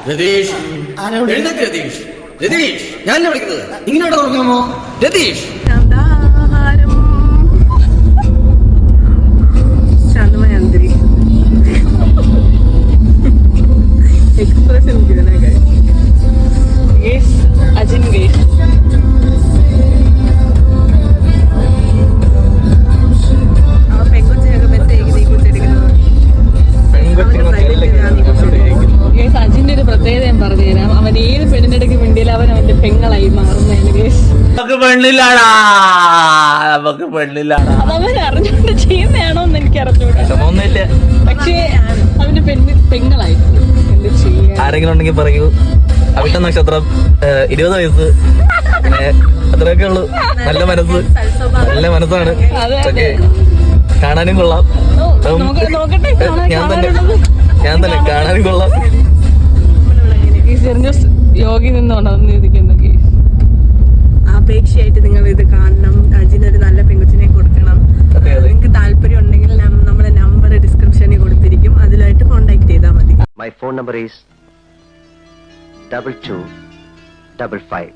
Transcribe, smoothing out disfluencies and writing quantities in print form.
രതീഷ്, എഴുന്നേക്ക് രതീഷ്. രതീഷ്, ഞാനല്ലേ വിളിക്കുന്നത്. ഇങ്ങനെ തുടങ്ങാമോ രതീഷ്? ശാന്തമായ അന്തരീക്ഷം, എക്സ്പ്രഷൻ അജിൻ ഗേഷ്. ആ പെങ്കൊച്ചിനൊക്കെ മെസ്സേജ് ഈ കുച്ചെടുക്കുന്നത്. അജിന്റെ ഒരു പ്രത്യേകത ഞാൻ പറഞ്ഞുതരാം. അവൻ ഏത് പെണ്ണിന്റെ ഇടയ്ക്ക് മിണ്ടിയാലും അവന്റെ പെങ്ങളായി മാറുന്നതിന് കേസ്. അതവൻ അറിഞ്ഞോണ്ട് ചെയ്യുന്നതാണോ എന്ന് എനിക്ക് അറിഞ്ഞൂടാ. പക്ഷേ അവന്റെ പെങ്ങളായി. എന്ത് ചെയ്യാ? ആരെങ്കിലും ഉണ്ടെങ്കിൽ പറയൂ. അവിട്ട നക്ഷത്രം, 20 വയസ്സ്, പിന്നെ അത്രയൊക്കെ ഉള്ളു. നല്ല മനസ്സ്, നല്ല മനസ്സാണ്. കാണാനും കൊള്ളാം. ഞാൻ തന്നെ കാണാനും കൊള്ളാം. യോഗി നിന്നോണ്ടിരിക്കുന്ന കേസ്. അപേക്ഷയായിട്ട് നിങ്ങൾ ഇത് കാണണം. അജിനൊരു നല്ല പെങ്കുച്ചിനെ കൊടുക്കണം. നിങ്ങൾക്ക് താല്പര്യം ഉണ്ടെങ്കിൽ നമ്മുടെ നമ്പർ ഡിസ്ക്രിപ്ഷനിൽ കൊടുത്തിരിക്കും. അതിലായിട്ട് കോൺടാക്ട് ചെയ്താൽ മതി. My phone number is 2255.